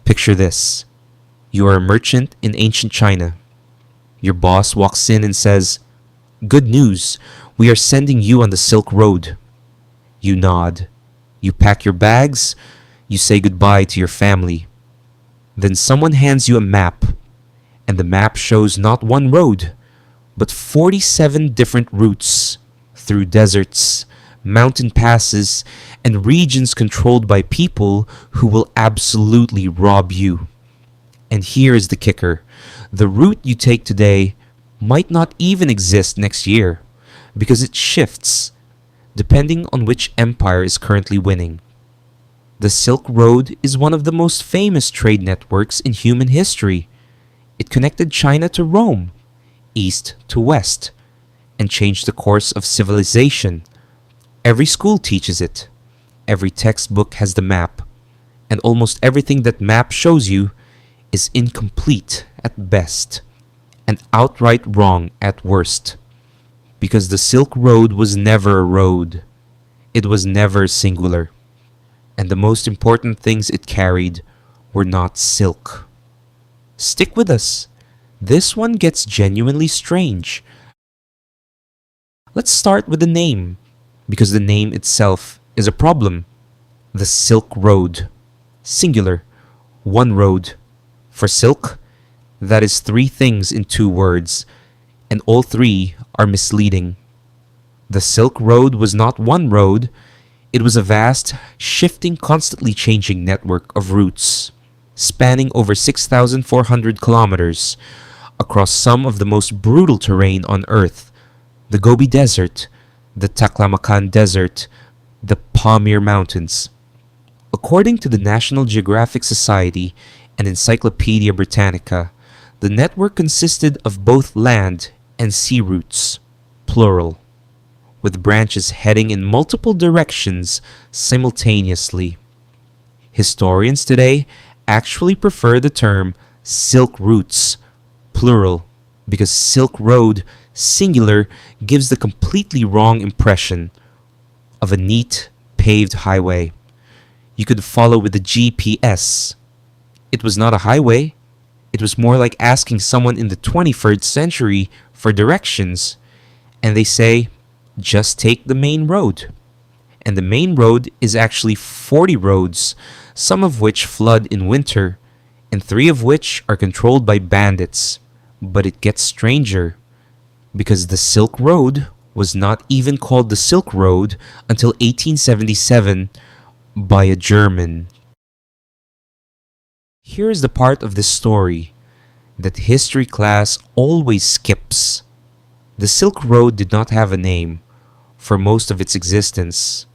Picture this. You are a merchant in ancient China. Your boss walks in and says, "Good news, we are sending you on the Silk Road." You nod. You pack your bags. You say goodbye to your family. Then someone hands you a map, and the map shows not one road, but 47 different routes through deserts, mountain passes, and regions controlled by people who will absolutely rob you. And here is the kicker. The route you take today might not even exist next year, because it shifts depending on which empire is currently winning. The Silk Road is one of the most famous trade networks in human history. It connected China to Rome, east to west, and changed the course of civilization. Every school teaches it. Every textbook has the map. And almost everything that map shows you is incomplete at best and outright wrong at worst. Because the Silk Road was never a road. It was never singular. And the most important things it carried were not silk. Stick with us. This one gets genuinely strange. Let's start with the name, because the name itself is a problem. The Silk Road. Singular. One road. For silk, that is three things in two words, and all three are misleading. The Silk Road was not one road. It was a vast, shifting, constantly changing network of routes, spanning over 6,400 kilometers, across some of the most brutal terrain on Earth: the Gobi Desert, the Taklamakan Desert, the Pamir Mountains. According to the National Geographic Society and Encyclopædia Britannica, the network consisted of both land and sea routes, plural, with branches heading in multiple directions simultaneously. Historians today actually prefer the term Silk Routes, plural, because Silk Road, singular, gives the completely wrong impression of a neat, paved highway you could follow with a GPS. It was not a highway. It was more like asking someone in the 21st century for directions, and they say, just take the main road. And the main road is actually 40 roads, some of which flood in winter, and 3 of which are controlled by bandits. But it gets stranger, because the Silk Road was not even called the Silk Road until 1877 by a German. Here is the part of this story that history class always skips. The Silk Road did not have a name for most of its existence.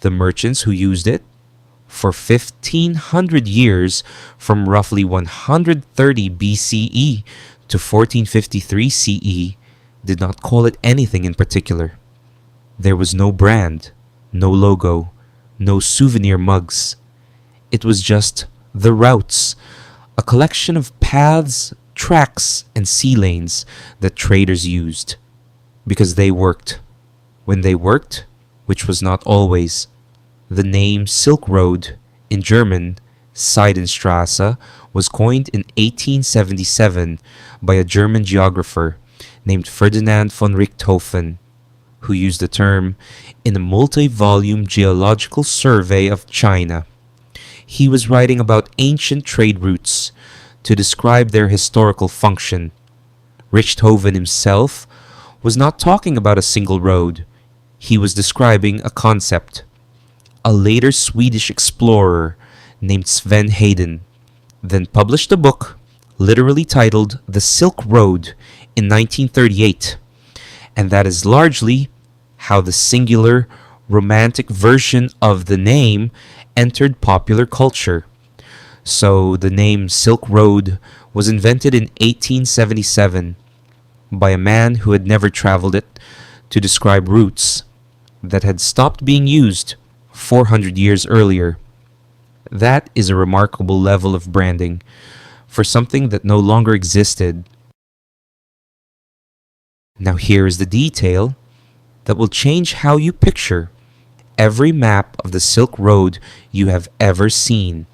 The merchants who used it for 1,500 years, from roughly 130 BCE to 1453 CE, did not call it anything in particular. There was no brand, no logo, no souvenir mugs. It was just the routes, a collection of paths, tracks, and sea lanes that traders used, because they worked. When they worked, which was not always, the name Silk Road, in German Seidenstraße, was coined in 1877 by a German geographer named Ferdinand von Richthofen, who used the term in a multi-volume geological survey of China. He was writing about ancient trade routes to describe their historical function. Richthofen himself was not talking about a single road. He was describing a concept. A later Swedish explorer named Sven Hedin then published a book literally titled The Silk Road in 1938, and that is largely how the singular, romantic version of the name entered popular culture. So the name Silk Road was invented in 1877 by a man who had never traveled it, to describe routes that had stopped being used 400 years earlier. That is a remarkable level of branding for something that no longer existed. Now here is the detail that will change how you picture every map of the Silk Road you have ever seen.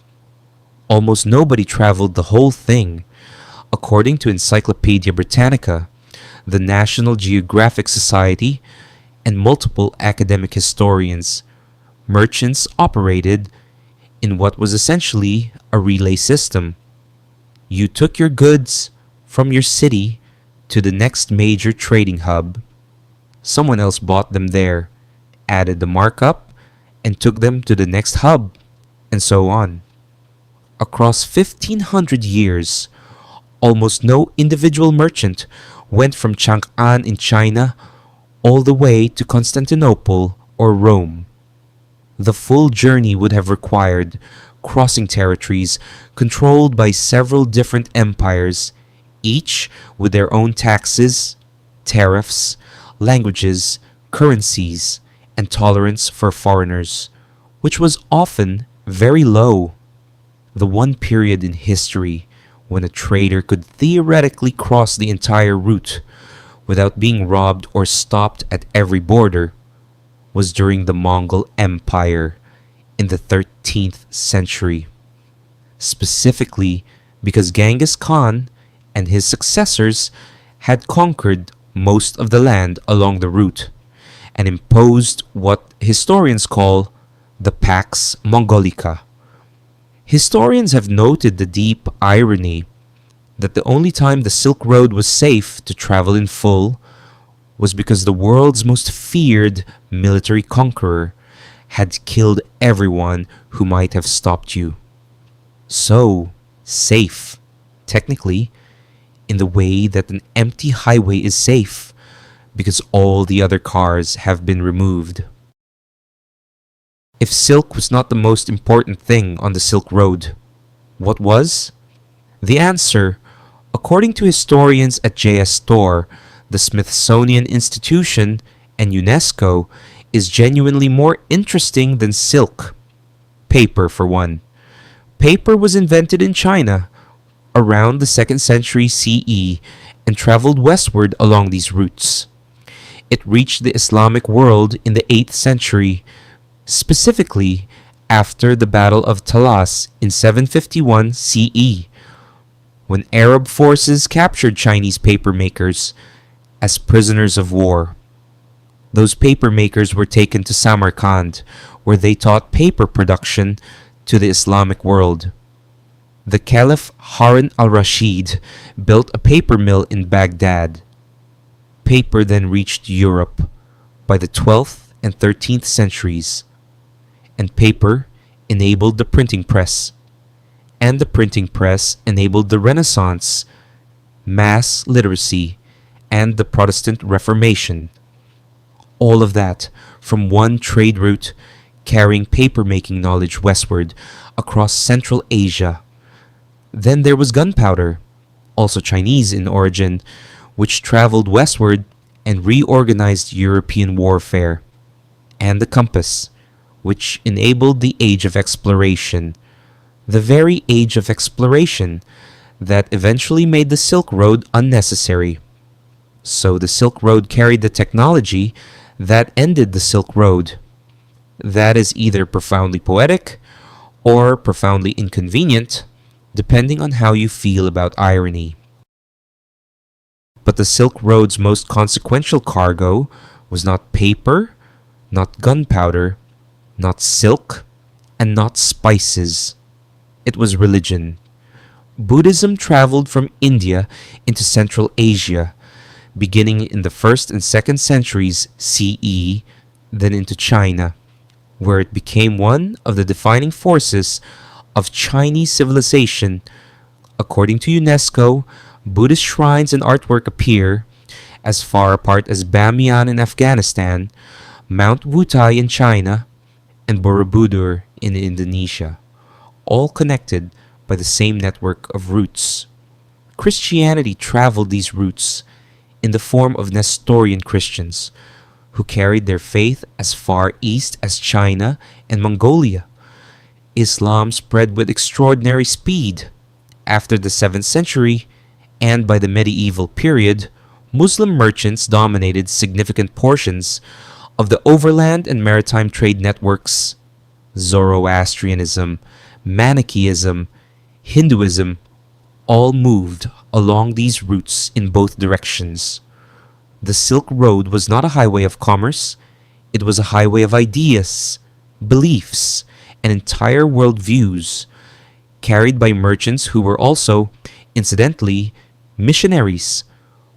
Almost nobody traveled the whole thing. According to Encyclopædia Britannica, the National Geographic Society, and multiple academic historians, merchants operated in what was essentially a relay system. You took your goods from your city to the next major trading hub. Someone else bought them there, added the markup, and took them to the next hub, and so on. Across 1500 years, almost no individual merchant went from Chang'an in China all the way to Constantinople or Rome. The full journey would have required crossing territories controlled by several different empires, each with their own taxes, tariffs, languages, currencies, and tolerance for foreigners, which was often very low. The one period in history when a trader could theoretically cross the entire route without being robbed or stopped at every border was during the Mongol Empire in the 13th century. Specifically because Genghis Khan and his successors had conquered most of the land along the route and imposed what historians call the Pax Mongolica. Historians have noted the deep irony that the only time the Silk Road was safe to travel in full was because the world's most feared military conqueror had killed everyone who might have stopped you. So, safe, technically, in the way that an empty highway is safe because all the other cars have been removed. If silk was not the most important thing on the Silk Road, what was? The answer, according to historians at JSTOR, the Smithsonian Institution, and UNESCO, is genuinely more interesting than silk. Paper, for one. Paper was invented in China around the 2nd century CE and traveled westward along these routes. It reached the Islamic world in the 8th century, specifically after the Battle of Talas in 751 CE, when Arab forces captured Chinese paper makers as prisoners of war. Those paper makers were taken to Samarkand, where they taught paper production to the Islamic world. The Caliph Harun al-Rashid built a paper mill in Baghdad. Paper then reached Europe by the 12th and 13th centuries, and paper enabled the printing press, and the printing press enabled the Renaissance, mass literacy, and the Protestant Reformation. All of that from one trade route carrying paper-making knowledge westward across Central Asia. Then there was gunpowder, also Chinese in origin, which traveled westward and reorganized European warfare, and the compass, which enabled the age of exploration, the very age of exploration that eventually made the Silk Road unnecessary. So the Silk Road carried the technology that ended the Silk Road. That is either profoundly poetic or profoundly inconvenient, depending on how you feel about irony. But the Silk Road's most consequential cargo was not paper, not gunpowder, not silk, and not spices. It was religion. Buddhism traveled from India into Central Asia, beginning in the 1st and 2nd centuries CE, then into China, where it became one of the defining forces of Chinese civilization. According to UNESCO, Buddhist shrines and artwork appear as far apart as Bamiyan in Afghanistan, Mount Wutai in China, and Borobudur in Indonesia, all connected by the same network of routes. Christianity traveled these routes in the form of Nestorian Christians, who carried their faith as far east as China and Mongolia. Islam spread with extraordinary speed. After the 7th century, and by the medieval period, Muslim merchants dominated significant portions of the overland and maritime trade networks. Zoroastrianism, Manichaeism, Hinduism, all moved along these routes in both directions. The Silk Road was not a highway of commerce, it was a highway of ideas, beliefs, and entire worldviews, carried by merchants who were also, incidentally, missionaries,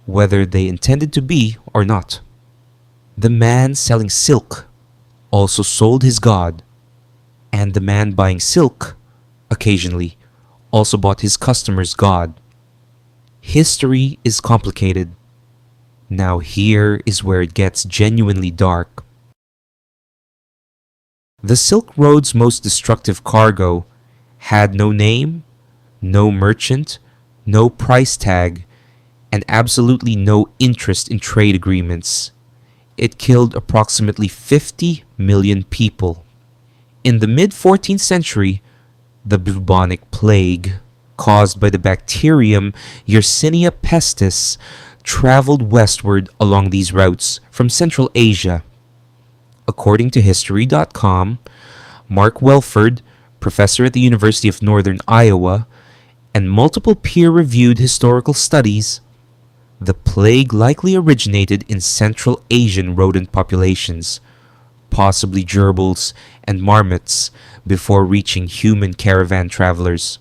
whether they intended to be or not. The man selling silk also sold his God, and the man buying silk, occasionally, also bought his customer's God. History is complicated. Now here is where it gets genuinely dark. The Silk Road's most destructive cargo had no name, no merchant, no price tag, and absolutely no interest in trade agreements. It killed approximately 50 million people. In the mid-14th century, the bubonic plague, caused by the bacterium Yersinia pestis, traveled westward along these routes from Central Asia. According to History.com, Mark Welford, professor at the University of Northern Iowa, and multiple peer-reviewed historical studies, the plague likely originated in Central Asian rodent populations, possibly gerbils and marmots, before reaching human caravan travelers.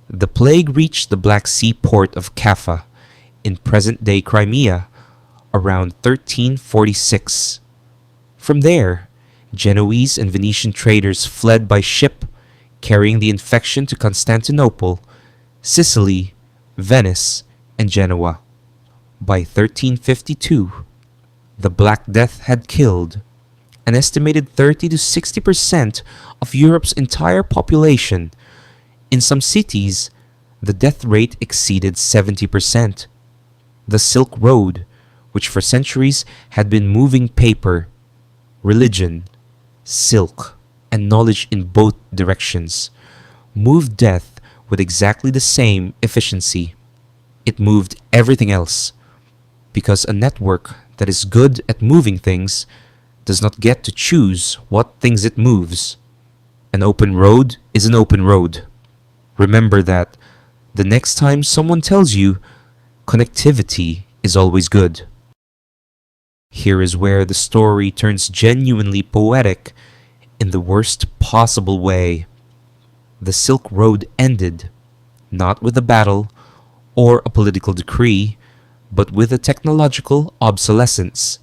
The plague reached the Black Sea port of Kaffa in present-day Crimea around 1346. From there, Genoese and Venetian traders fled by ship, carrying the infection to Constantinople, Sicily, Venice, and Genoa. By 1352, the Black Death had killed an estimated 30 to 60% of Europe's entire population. In some cities, the death rate exceeded 70%. The Silk Road, which for centuries had been moving paper, religion, silk, and knowledge in both directions, moved death with exactly the same efficiency. It moved everything else, because a network that is good at moving things does not get to choose what things it moves. An open road is an open road. Remember that the next time someone tells you connectivity is always good. Here is where the story turns genuinely poetic in the worst possible way. The Silk Road ended, not with a battle or a political decree, but with a technological obsolescence.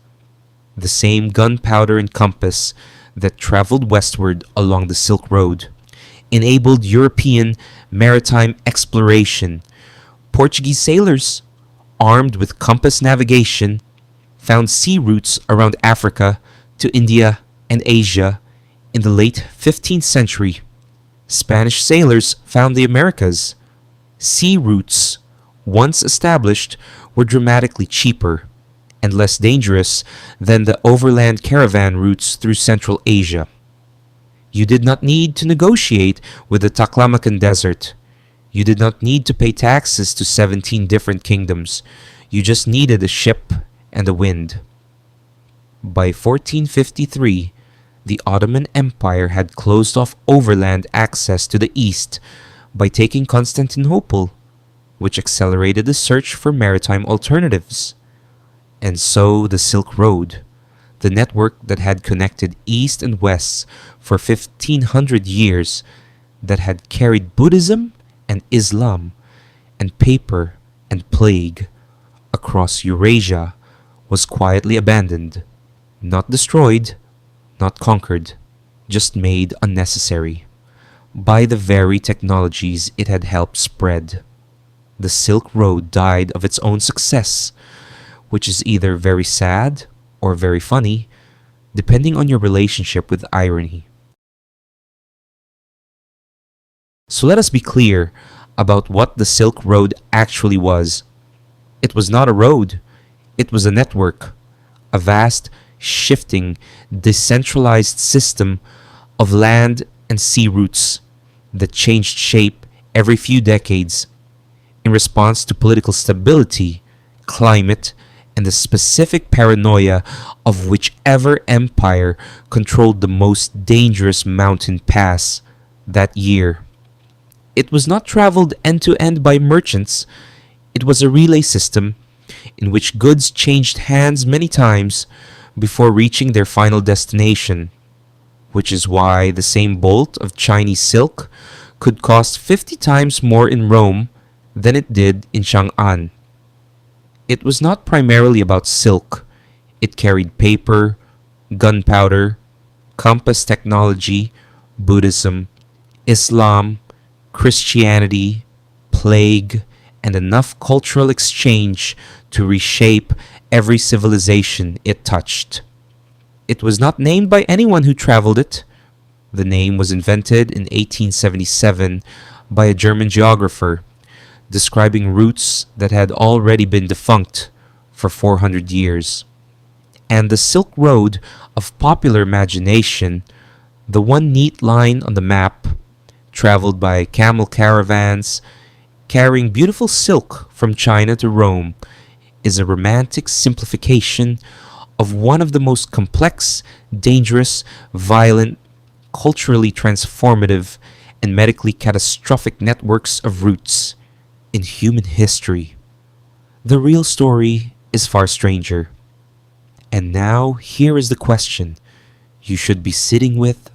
The same gunpowder and compass that traveled westward along the Silk Road enabled European maritime exploration. Portuguese sailors, armed with compass navigation, found sea routes around Africa to India and Asia in the late 15th century. Spanish sailors found the Americas. Sea routes, once established, were dramatically cheaper and less dangerous than the overland caravan routes through Central Asia. You did not need to negotiate with the Taklamakan Desert. You did not need to pay taxes to 17 different kingdoms. You just needed a ship and a wind. By 1453, the Ottoman Empire had closed off overland access to the east by taking Constantinople, which accelerated the search for maritime alternatives. And so the Silk Road, the network that had connected east and west for 1500 years, that had carried Buddhism and Islam and paper and plague across Eurasia, was quietly abandoned, not destroyed, not conquered, just made unnecessary by the very technologies it had helped spread. The Silk Road died of its own success, which is either very sad or very funny, depending on your relationship with irony. So let us be clear about what the Silk Road actually was. It was not a road, it was a network, a vast, shifting, decentralized system of land and sea routes that changed shape every few decades in response to political stability, climate, and the specific paranoia of whichever empire controlled the most dangerous mountain pass that year. It was not traveled end to end by merchants, it was a relay system in which goods changed hands many times before reaching their final destination, which is why the same bolt of Chinese silk could cost 50 times more in Rome than it did in Chang'an. It was not primarily about silk. It carried paper, gunpowder, compass technology, Buddhism, Islam, Christianity, plague, and enough cultural exchange to reshape every civilization it touched. It was not named by anyone who traveled it. The name was invented in 1877 by a German geographer, describing routes that had already been defunct for 400 years. And the Silk Road of popular imagination, the one neat line on the map, traveled by camel caravans, carrying beautiful silk from China to Rome, is a romantic simplification of one of the most complex, dangerous, violent, culturally transformative, and medically catastrophic networks of routes in human history. The real story is far stranger. And now, here is the question you should be sitting with